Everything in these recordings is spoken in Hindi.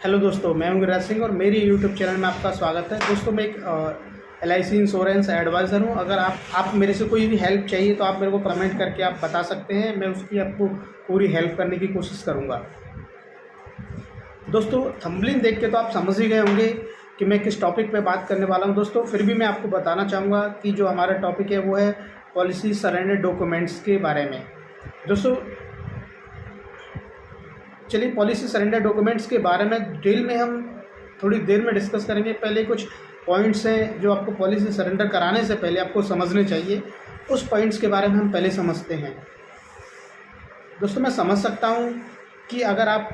हेलो दोस्तों, मैं हूं गिरिराज सिंह और मेरी यूट्यूब चैनल में आपका स्वागत है। दोस्तों, मैं एक LIC इंश्योरेंस एडवाइज़र हूं। अगर आप मेरे से कोई भी हेल्प चाहिए तो आप मेरे को कमेंट करके आप बता सकते हैं। मैं उसकी आपको पूरी हेल्प करने की कोशिश करूंगा। दोस्तों, थंबनेल देख के तो आप समझ ही गए होंगे कि मैं किस टॉपिक पे बात करने वाला हूं। दोस्तों, फिर भी मैं आपको बताना चाहूँगा कि जो हमारा टॉपिक है वो है पॉलिसी सरेंडर डॉक्यूमेंट्स के बारे में। दोस्तों, चलिए पॉलिसी सरेंडर डॉक्यूमेंट्स के बारे में डिटेल में हम थोड़ी देर में डिस्कस करेंगे। पहले कुछ पॉइंट्स हैं जो आपको पॉलिसी सरेंडर कराने से पहले आपको समझने चाहिए। उस पॉइंट्स के बारे में हम पहले समझते हैं। दोस्तों, मैं समझ सकता हूं कि अगर आप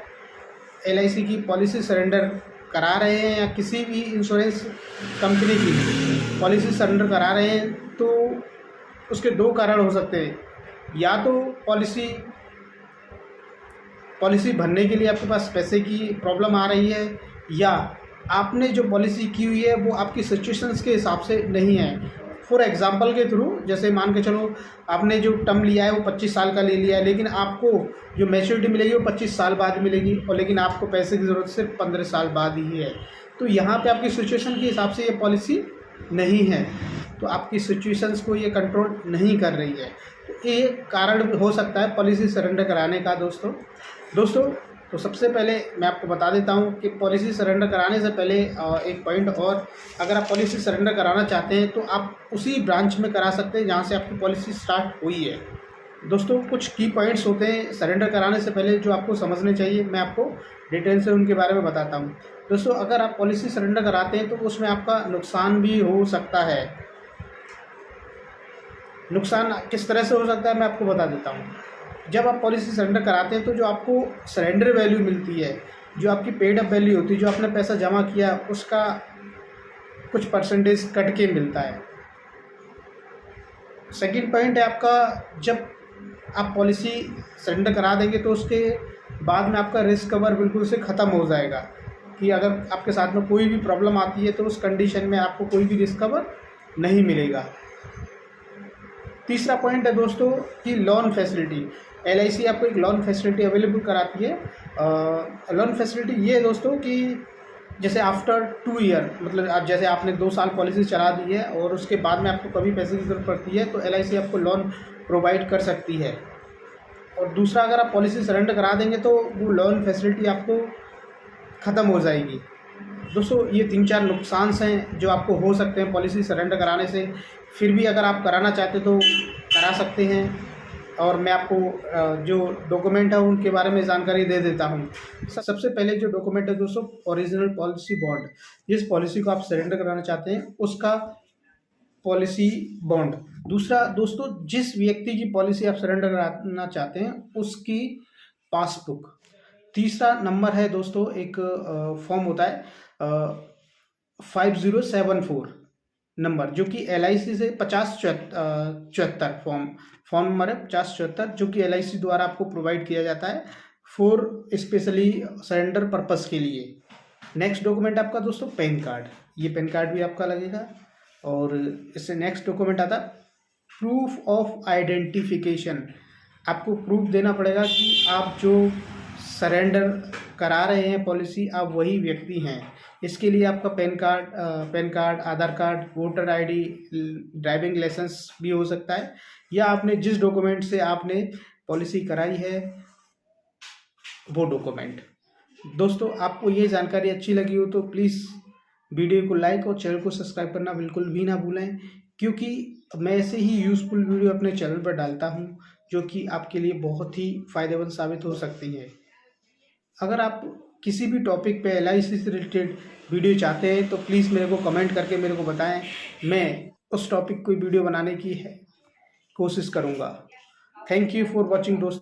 LIC की पॉलिसी सरेंडर करा रहे हैं या किसी भी इंश्योरेंस कंपनी की पॉलिसी सरेंडर करा रहे हैं तो उसके दो कारण हो सकते हैं। या तो पॉलिसी भरने के लिए आपके पास पैसे की प्रॉब्लम आ रही है, या आपने जो पॉलिसी की हुई है वो आपकी सिचुएशंस के हिसाब से नहीं है। फॉर एग्जांपल के थ्रू, जैसे मान के चलो आपने जो टर्म लिया है वो 25 साल का ले लिया है, लेकिन आपको जो मैच्योरिटी मिलेगी वो 25 साल बाद मिलेगी, और लेकिन आपको पैसे की ज़रूरत सिर्फ 15 साल बाद ही है। तो यहाँ पे आपकी सिचुएशन के हिसाब से ये पॉलिसी नहीं है, तो आपकी सिचुएशंस को ये कंट्रोल नहीं कर रही है। तो ये कारण हो सकता है पॉलिसी सरेंडर कराने का। दोस्तों, तो सबसे पहले मैं आपको बता देता हूं कि पॉलिसी सरेंडर कराने से पहले एक पॉइंट और, अगर आप पॉलिसी सरेंडर कराना चाहते हैं तो आप उसी ब्रांच में करा सकते हैं जहां से आपकी पॉलिसी स्टार्ट हुई है। दोस्तों, कुछ की पॉइंट्स होते हैं सरेंडर कराने से पहले जो आपको समझने चाहिए, मैं आपको डिटेल से उनके बारे में बताता हूँ। दोस्तों, अगर आप पॉलिसी सरेंडर कराते हैं तो उसमें आपका नुकसान भी हो सकता है। नुकसान किस तरह से हो सकता है मैं आपको बता देता हूँ। जब आप पॉलिसी सरेंडर कराते हैं तो जो आपको सरेंडर वैल्यू मिलती है, जो आपकी पेड अप वैल्यू होती है, जो आपने पैसा जमा किया उसका कुछ परसेंटेज कट के मिलता है। सेकंड पॉइंट है आपका, जब आप पॉलिसी सरेंडर करा देंगे तो उसके बाद में आपका रिस्क कवर बिल्कुल से ख़त्म हो जाएगा, कि अगर आपके साथ में कोई भी प्रॉब्लम आती है तो उस कंडीशन में आपको कोई भी रिस्क कवर नहीं मिलेगा। तीसरा पॉइंट है दोस्तों कि लोन फैसिलिटी। LIC आपको एक लोन फैसिलिटी अवेलेबल कराती है। लोन फैसिलिटी ये है दोस्तों कि जैसे आफ्टर 2 ईयर, मतलब आप जैसे आपने 2 साल पॉलिसी चला दी है और उसके बाद में आपको कभी पैसे की ज़रूरत पड़ती है तो LIC आपको लोन प्रोवाइड कर सकती है। और दूसरा, अगर आप पॉलिसी सरेंडर करा देंगे तो वो लोन फैसिलिटी आपको ख़त्म हो जाएगी। दोस्तों, ये 3-4 नुकसान हैं जो आपको हो सकते हैं पॉलिसी सरेंडर कराने से। फिर भी अगर आप कराना चाहते तो करा सकते हैं, और मैं आपको जो डॉक्यूमेंट है उनके बारे में जानकारी दे देता हूँ। सबसे पहले जो डॉक्यूमेंट है दोस्तों, ओरिजिनल पॉलिसी बॉन्ड। जिस पॉलिसी को आप सरेंडर कराना चाहते हैं उसका पॉलिसी बॉन्ड। दूसरा दोस्तों, जिस व्यक्ति की पॉलिसी आप सरेंडर कराना चाहते हैं उसकी पासबुक। तीसरा नंबर है दोस्तों, एक फॉर्म होता है 5074 नंबर, जो कि LIC से 5074 फॉर्म नंबर है 5074, जो कि LIC द्वारा आपको प्रोवाइड किया जाता है फॉर स्पेशली सरेंडर पर्पस के लिए। नेक्स्ट डॉक्यूमेंट आपका दोस्तों पैन कार्ड। ये पैन कार्ड भी आपका लगेगा। और इससे नेक्स्ट डॉक्यूमेंट आता है प्रूफ ऑफ आइडेंटिफिकेशन। आपको प्रूफ देना पड़ेगा कि आप जो सरेंडर करा रहे हैं पॉलिसी, आप वही व्यक्ति हैं। इसके लिए आपका PAN card, Aadhaar card, voter ID, driving licence भी हो सकता है, या आपने जिस डॉक्यूमेंट से आपने पॉलिसी कराई है वो डॉक्यूमेंट। दोस्तों, आपको ये जानकारी अच्छी लगी हो तो प्लीज़ वीडियो को लाइक और चैनल को सब्सक्राइब करना बिल्कुल भी ना भूलें, क्योंकि मैं ऐसे ही यूज़फुल वीडियो अपने चैनल पर डालता हूँ जो कि आपके लिए बहुत ही फ़ायदेमंद साबित हो सकती है। अगर आप किसी भी टॉपिक पे LIC से रिलेटेड वीडियो चाहते हैं तो प्लीज़ मेरे को कमेंट करके मेरे को बताएं। मैं उस टॉपिक को वीडियो बनाने की कोशिश करूँगा। थैंक यू फॉर वॉचिंग दोस्तों।